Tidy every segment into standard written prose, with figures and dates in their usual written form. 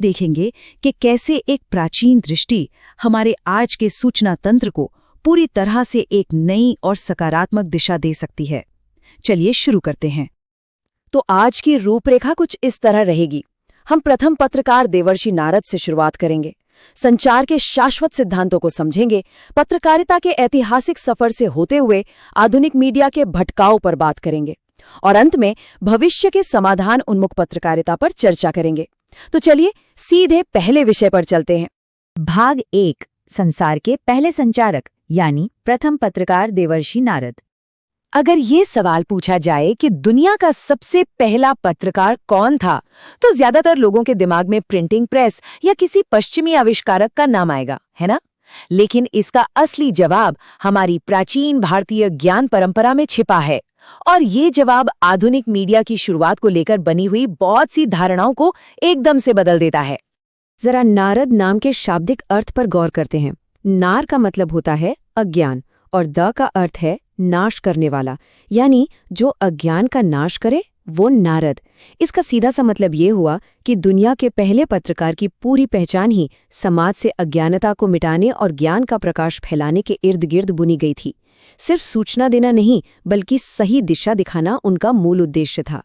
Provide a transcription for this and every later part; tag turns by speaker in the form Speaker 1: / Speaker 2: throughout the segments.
Speaker 1: देखेंगे कि कैसे एक प्राचीन दृष्टि हमारे आज के सूचना तंत्र को पूरी तरह से एक नई और सकारात्मक दिशा दे सकती है। चलिए शुरू करते हैं।
Speaker 2: तो आज की रूपरेखा कुछ इस तरह रहेगी। हम प्रथम पत्रकार देवर्षि नारद से शुरुआत करेंगे, संचार के शाश्वत सिद्धांतों को समझेंगे, पत्रकारिता के ऐतिहासिक सफर से होते हुए आधुनिक मीडिया के भटकाव पर बात करेंगे और अंत में भविष्य के समाधान उन्मुख पत्रकारिता पर चर्चा करेंगे। तो चलिए सीधे पहले विषय पर चलते हैं।
Speaker 3: भाग 1, संसार के पहले संचारक यानी प्रथम पत्रकार देवर्षि नारद।
Speaker 2: अगर ये सवाल पूछा जाए कि दुनिया का सबसे पहला पत्रकार कौन था, तो ज्यादातर लोगों के दिमाग में प्रिंटिंग प्रेस या किसी पश्चिमी आविष्कारक का नाम आएगा, है ना? लेकिन इसका असली जवाब हमारी प्राचीन भारतीय ज्ञान परंपरा में छिपा है और ये जवाब आधुनिक मीडिया की शुरुआत को लेकर बनी हुई बहुत सी धारणाओं को एकदम से बदल देता है।
Speaker 3: जरा नारद नाम के शाब्दिक अर्थ पर गौर करते हैं। नार का मतलब होता है अज्ञान और द का अर्थ है नाश करने वाला, यानी जो अज्ञान का नाश करे वो नारद। इसका सीधा सा मतलब ये हुआ कि दुनिया के पहले पत्रकार की पूरी पहचान ही समाज से अज्ञानता को मिटाने और ज्ञान का प्रकाश फैलाने के इर्द गिर्द बुनी गई थी। सिर्फ सूचना देना नहीं, बल्कि सही दिशा दिखाना उनका मूल उद्देश्य था।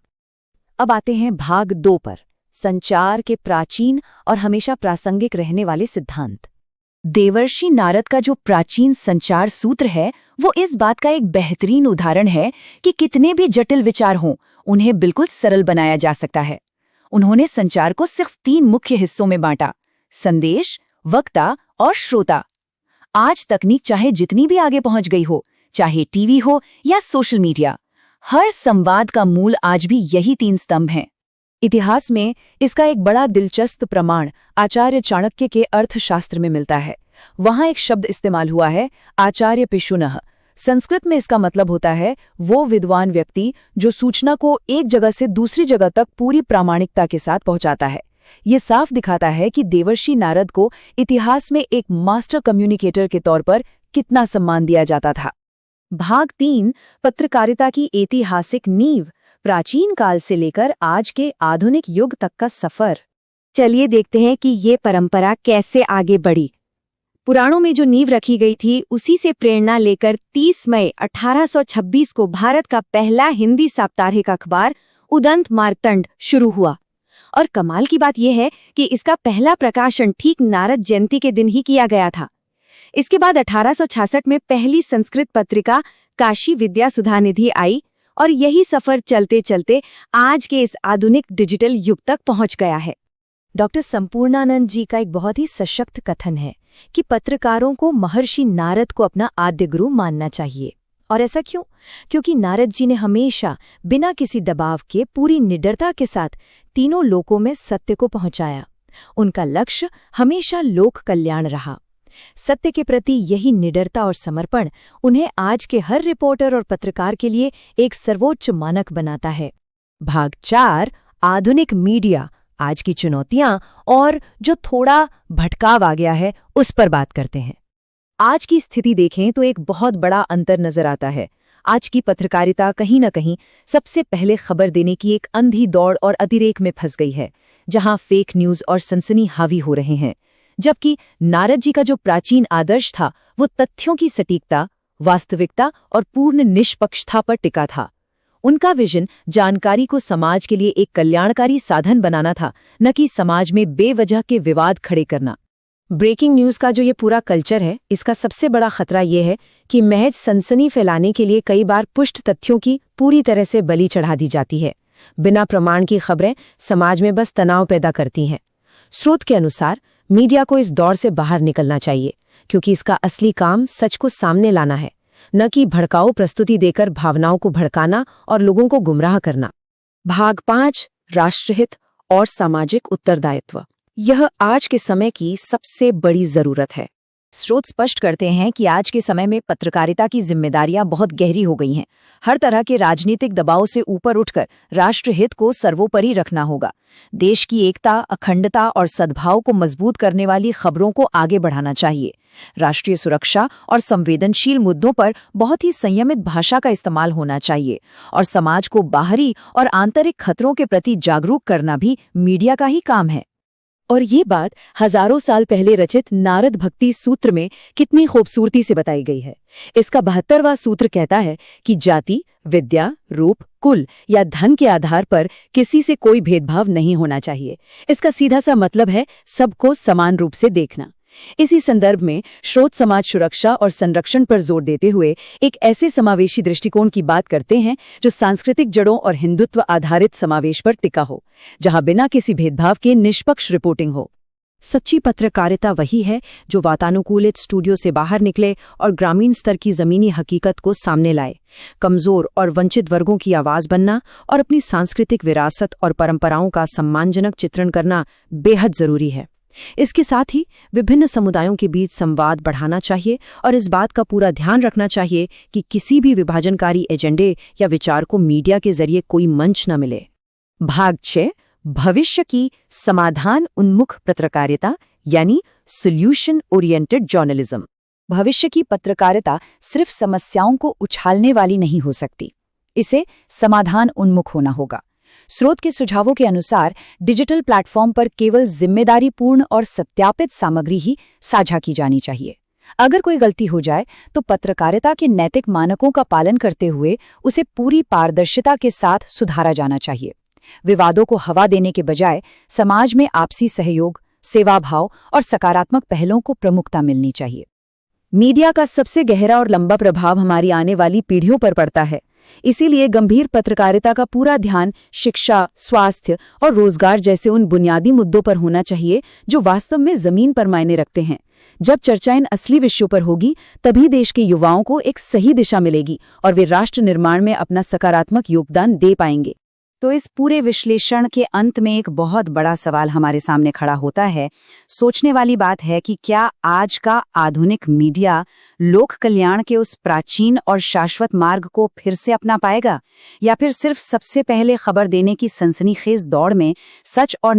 Speaker 3: अब आते हैं भाग 2 पर, संचार के प्राचीन और हमेशा प्रासंगिक रहने वाले सिद्धांत। देवर्षि नारद का जो प्राचीन संचार सूत्र है, वो इस बात का एक बेहतरीन उदाहरण है कि कितने भी जटिल विचार हों, उन्हें बिल्कुल सरल बनाया जा सकता है। उन्होंने संचार को सिर्फ 3 मुख्य हिस्सों में बांटा: संदेश, वक्ता और श्रोता। आज तकनीक चाहे जितनी भी आगे पहुंच गई हो, चाहे टीवी हो या सोशल मीडिया, हर संवाद का मूल आज भी यही 3 स्तंभ हैं। इतिहास में इसका एक बड़ा दिलचस्प प्रमाण आचार्य चाणक्य के अर्थशास्त्र में मिलता है। वहां एक शब्द इस्तेमाल हुआ है, आचार्य पिशुनः। संस्कृत में इसका मतलब होता है वो विद्वान व्यक्ति जो सूचना को एक जगह से दूसरी जगह तक पूरी प्रामाणिकता के साथ पहुंचाता है। ये साफ दिखाता है कि देवर्षि नारद को इतिहास में एक मास्टर कम्युनिकेटर के तौर पर कितना सम्मान दिया जाता था। भाग 3, पत्रकारिता की ऐतिहासिक नींव, प्राचीन काल से लेकर आज के आधुनिक युग तक का सफर। चलिए देखते हैं कि ये परंपरा कैसे आगे बढ़ी। पुराणों में जो नींव रखी गई थी, उसी से प्रेरणा लेकर 30 मई 1826 को भारत का पहला हिंदी साप्ताहिक अखबार उदंत मार्तंड शुरू हुआ। और कमाल की बात यह है कि इसका पहला प्रकाशन ठीक नारद जयंती के दिन ही किया गया था। इसके बाद 1866 में पहली संस्कृत पत्रिका काशी विद्या सुधानिधि आई और यही सफर चलते चलते आज के इस आधुनिक डिजिटल युग तक पहुंच गया है। डॉक्टर संपूर्णानंद जी का एक बहुत ही सशक्त कथन है कि पत्रकारों को महर्षि नारद को अपना आद्य गुरु मानना चाहिए। और ऐसा क्यों? क्योंकि नारद जी ने हमेशा बिना किसी दबाव के पूरी निडरता के साथ तीनों लोकों में सत्य को पहुंचाया। उनका लक्ष्य हमेशा लोक कल्याण रहा। सत्य के प्रति यही निडरता और समर्पण उन्हें आज के हर रिपोर्टर और पत्रकार के लिए एक सर्वोच्च मानक बनाता है। भाग 4, आधुनिक मीडिया, आज की चुनौतियां और जो थोड़ा भटकाव आ गया है उस पर बात करते हैं। आज की स्थिति देखें तो एक बहुत बड़ा अंतर नजर आता है। आज की पत्रकारिता कहीं न कहीं सबसे पहले खबर देने की एक अंधी दौड़ और अतिरेक में फंस गई है, जहां फेक न्यूज और सनसनी हावी हो रहे हैं। जबकि नारद जी का जो प्राचीन आदर्श था, वो तथ्यों की सटीकता, वास्तविकता और पूर्ण निष्पक्षता पर टिका था। उनका विजन जानकारी को समाज के लिए एक कल्याणकारी साधन बनाना था, न कि समाज में बेवजह के विवाद खड़े करना। ब्रेकिंग न्यूज का जो ये पूरा कल्चर है, इसका सबसे बड़ा खतरा ये है कि महज सनसनी फैलाने के लिए कई बार पुष्ट तथ्यों की पूरी तरह से बलि चढ़ा दी जाती है। बिना प्रमाण की खबरें समाज में बस तनाव पैदा करती हैं। स्रोत के अनुसार मीडिया को इस दौर से बाहर निकलना चाहिए, क्योंकि इसका असली काम सच को सामने लाना है, न कि भड़काऊ प्रस्तुति देकर भावनाओं को भड़काना और लोगों को गुमराह करना। भाग 5, राष्ट्रहित और सामाजिक उत्तरदायित्व। यह आज के समय की सबसे बड़ी जरूरत है। स्रोत स्पष्ट करते हैं कि आज के समय में पत्रकारिता की जिम्मेदारियां बहुत गहरी हो गई हैं। हर तरह के राजनीतिक दबाव से ऊपर उठकर राष्ट्रहित को सर्वोपरि रखना होगा। देश की एकता, अखंडता और सद्भाव को मजबूत करने वाली खबरों को आगे बढ़ाना चाहिए। राष्ट्रीय सुरक्षा और संवेदनशील मुद्दों पर बहुत ही संयमित भाषा का इस्तेमाल होना चाहिए और समाज को बाहरी और आंतरिक खतरों के प्रति जागरूक करना भी मीडिया का ही काम है।
Speaker 2: और ये बात हजारों साल पहले रचित नारद भक्ति सूत्र में कितनी खूबसूरती से बताई गई है। इसका 72वां सूत्र कहता है कि जाति, विद्या, रूप, कुल या धन के आधार पर किसी से कोई भेदभाव नहीं होना चाहिए। इसका सीधा सा मतलब है सबको समान रूप से देखना। इसी संदर्भ में श्रोत समाज सुरक्षा और संरक्षण पर जोर देते हुए एक ऐसे समावेशी दृष्टिकोण की बात करते हैं जो सांस्कृतिक जड़ों और हिंदुत्व आधारित समावेश पर टिका हो, जहां बिना किसी भेदभाव के निष्पक्ष रिपोर्टिंग हो।
Speaker 3: सच्ची पत्रकारिता वही है जो वातानुकूलित स्टूडियो से बाहर निकले और ग्रामीण स्तर की जमीनी हकीकत को सामने लाए। कमजोर और वंचित वर्गों की आवाज बनना और अपनी सांस्कृतिक विरासत और परंपराओं का सम्मानजनक चित्रण करना बेहद जरूरी है। इसके साथ ही विभिन्न समुदायों के बीच संवाद बढ़ाना चाहिए और इस बात का पूरा ध्यान रखना चाहिए कि किसी भी विभाजनकारी एजेंडे या विचार को मीडिया के जरिए कोई मंच न मिले।
Speaker 2: भाग 6, भविष्य की समाधान उन्मुख पत्रकारिता यानी सॉल्यूशन ओरिएंटेड जर्नलिज्म। भविष्य की पत्रकारिता सिर्फ समस्याओं को उछालने वाली नहीं हो सकती, इसे समाधान उन्मुख होना होगा। स्रोत के सुझावों के अनुसार डिजिटल प्लेटफॉर्म पर केवल जिम्मेदारीपूर्ण और सत्यापित सामग्री ही साझा की जानी चाहिए। अगर कोई गलती हो जाए तो पत्रकारिता के नैतिक मानकों का पालन करते हुए उसे पूरी पारदर्शिता के साथ सुधारा जाना चाहिए। विवादों को हवा देने के बजाय समाज में आपसी सहयोग, सेवाभाव और सकारात्मक पहलों को प्रमुखता मिलनी चाहिए। मीडिया का सबसे गहरा और लंबा प्रभाव हमारी आने वाली पीढ़ियों पर पड़ता है। इसीलिए गंभीर पत्रकारिता का पूरा ध्यान शिक्षा, स्वास्थ्य और रोजगार जैसे उन बुनियादी मुद्दों पर होना चाहिए जो वास्तव में जमीन पर मायने रखते हैं। जब चर्चा इन असली विषयों पर होगी, तभी देश के युवाओं को एक सही दिशा मिलेगी और वे राष्ट्र निर्माण में अपना सकारात्मक योगदान दे पाएंगे।
Speaker 1: तो इस पूरे विश्लेषण के अंत में एक बहुत बड़ा सवाल हमारे सामने खड़ा होता है। सोचने वाली बात है कि क्या आज का आधुनिक मीडिया लोक कल्याण के उस प्राचीन और शाश्वत मार्ग को फिर से अपना पाएगा, या फिर सिर्फ सबसे पहले खबर देने की सनसनीखेज दौड़ में सच और